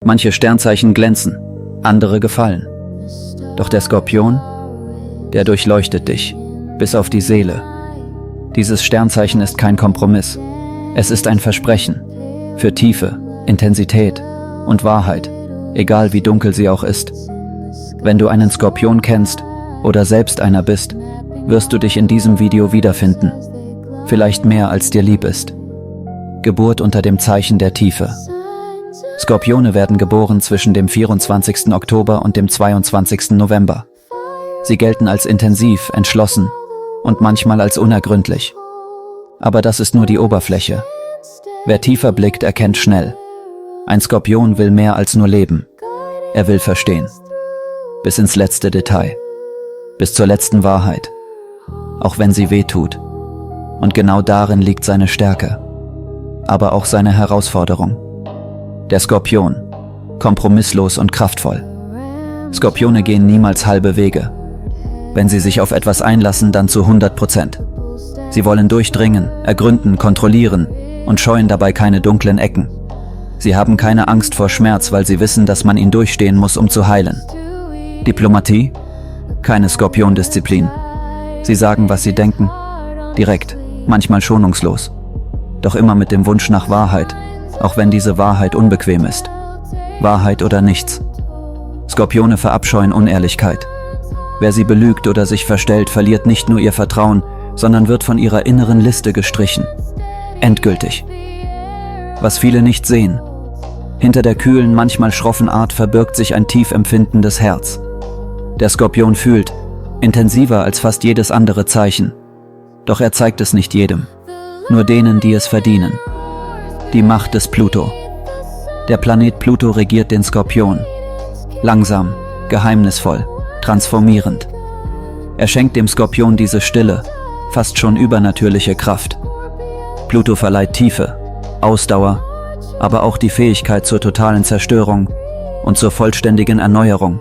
Manche Sternzeichen glänzen, andere gefallen. Doch der Skorpion, der durchleuchtet dich, bis auf die Seele. Dieses Sternzeichen ist kein Kompromiss. Es ist ein Versprechen für Tiefe, Intensität und Wahrheit, egal wie dunkel sie auch ist. Wenn du einen Skorpion kennst oder selbst einer bist, wirst du dich in diesem Video wiederfinden. Vielleicht mehr als dir lieb ist. Geburt unter dem Zeichen der Tiefe. Skorpione werden geboren zwischen dem 24. Oktober und dem 22. November. Sie gelten als intensiv, entschlossen und manchmal als unergründlich. Aber das ist nur die Oberfläche. Wer tiefer blickt, erkennt schnell: Ein Skorpion will mehr als nur leben. Er will verstehen. Bis ins letzte Detail. Bis zur letzten Wahrheit. Auch wenn sie weh tut. Und genau darin liegt seine Stärke. Aber auch seine Herausforderung. Der Skorpion. Kompromisslos und kraftvoll. Skorpione gehen niemals halbe Wege. Wenn sie sich auf etwas einlassen, dann zu 100%. Sie wollen durchdringen, ergründen, kontrollieren und scheuen dabei keine dunklen Ecken. Sie haben keine Angst vor Schmerz, weil sie wissen, dass man ihn durchstehen muss, um zu heilen. Diplomatie? Keine Skorpiondisziplin. Sie sagen, was sie denken. Direkt, manchmal schonungslos. Doch immer mit dem Wunsch nach Wahrheit, auch wenn diese Wahrheit unbequem ist. Wahrheit oder nichts. Skorpione verabscheuen Unehrlichkeit. Wer sie belügt oder sich verstellt, verliert nicht nur ihr Vertrauen, sondern wird von ihrer inneren Liste gestrichen. Endgültig. Was viele nicht sehen: Hinter der kühlen, manchmal schroffen Art verbirgt sich ein tief empfindendes Herz. Der Skorpion fühlt, intensiver als fast jedes andere Zeichen. Doch er zeigt es nicht jedem. Nur denen, die es verdienen. Die Macht des Pluto. Der Planet Pluto regiert den Skorpion. Langsam, geheimnisvoll, transformierend. Er schenkt dem Skorpion diese stille, fast schon übernatürliche Kraft. Pluto verleiht Tiefe, Ausdauer, aber auch die Fähigkeit zur totalen Zerstörung und zur vollständigen Erneuerung.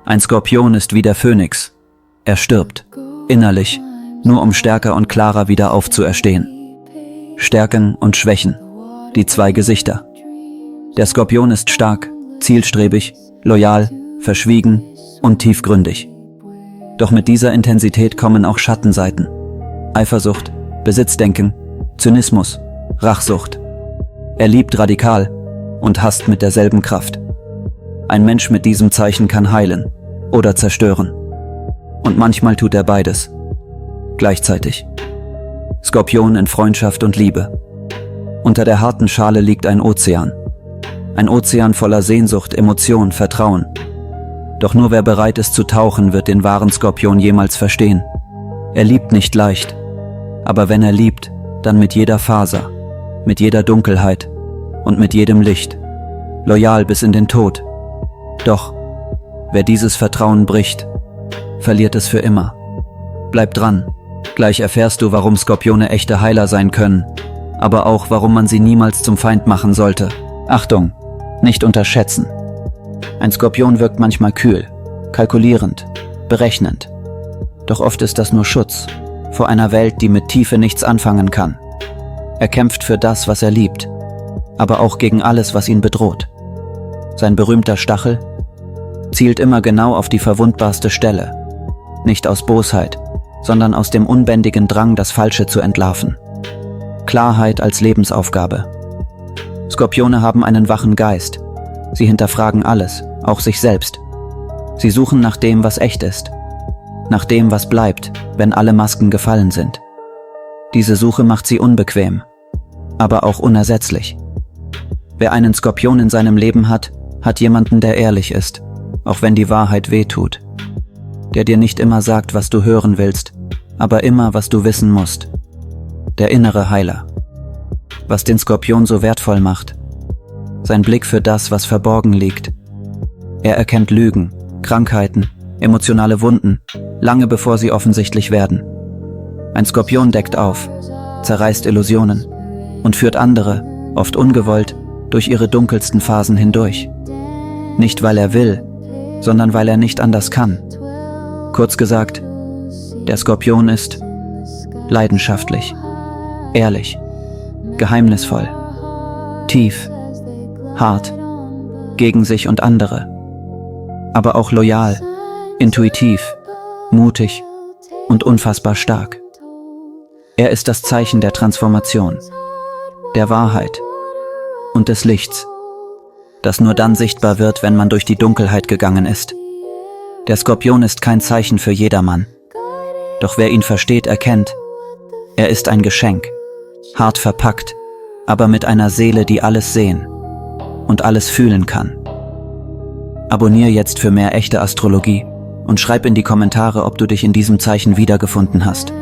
Ein Skorpion ist wie der Phönix. Er stirbt, innerlich, nur um stärker und klarer wieder aufzuerstehen. Stärken und Schwächen, die zwei Gesichter. Der Skorpion ist stark, zielstrebig, loyal, verschwiegen und tiefgründig. Doch mit dieser Intensität kommen auch Schattenseiten. Eifersucht, Besitzdenken, Zynismus, Rachsucht. Er liebt radikal und hasst mit derselben Kraft. Ein Mensch mit diesem Zeichen kann heilen oder zerstören. Und manchmal tut er beides. Gleichzeitig. Skorpion in Freundschaft und Liebe. Unter der harten Schale liegt ein Ozean. Ein Ozean voller Sehnsucht, Emotion, Vertrauen. Doch nur wer bereit ist zu tauchen, wird den wahren Skorpion jemals verstehen. Er liebt nicht leicht. Aber wenn er liebt, dann mit jeder Faser, mit jeder Dunkelheit und mit jedem Licht. Loyal bis in den Tod. Doch, wer dieses Vertrauen bricht, verliert es für immer. Bleib dran. Gleich erfährst du, warum Skorpione echte Heiler sein können, aber auch, warum man sie niemals zum Feind machen sollte. Achtung, nicht unterschätzen. Ein Skorpion wirkt manchmal kühl, kalkulierend, berechnend. Doch oft ist das nur Schutz vor einer Welt, die mit Tiefe nichts anfangen kann. Er kämpft für das, was er liebt, aber auch gegen alles, was ihn bedroht. Sein berühmter Stachel zielt immer genau auf die verwundbarste Stelle. Nicht aus Bosheit, sondern aus dem unbändigen Drang, das Falsche zu entlarven. Klarheit als Lebensaufgabe. Skorpione haben einen wachen Geist. Sie hinterfragen alles, auch sich selbst. Sie suchen nach dem, was echt ist. Nach dem, was bleibt, wenn alle Masken gefallen sind. Diese Suche macht sie unbequem, aber auch unersetzlich. Wer einen Skorpion in seinem Leben hat, hat jemanden, der ehrlich ist, auch wenn die Wahrheit wehtut. Der dir nicht immer sagt, was du hören willst, aber immer, was du wissen musst. Der innere Heiler. Was den Skorpion so wertvoll macht. Sein Blick für das, was verborgen liegt. Er erkennt Lügen, Krankheiten, emotionale Wunden, lange bevor sie offensichtlich werden. Ein Skorpion deckt auf, zerreißt Illusionen und führt andere, oft ungewollt, durch ihre dunkelsten Phasen hindurch. Nicht weil er will, sondern weil er nicht anders kann. Kurz gesagt, der Skorpion ist leidenschaftlich, ehrlich, geheimnisvoll, tief, hart, gegen sich und andere, aber auch loyal, intuitiv, mutig und unfassbar stark. Er ist das Zeichen der Transformation, der Wahrheit und des Lichts, das nur dann sichtbar wird, wenn man durch die Dunkelheit gegangen ist. Der Skorpion ist kein Zeichen für jedermann. Doch wer ihn versteht, erkennt, er ist ein Geschenk, hart verpackt, aber mit einer Seele, die alles sehen und alles fühlen kann. Abonnier jetzt für mehr echte Astrologie und schreib in die Kommentare, ob du dich in diesem Zeichen wiedergefunden hast.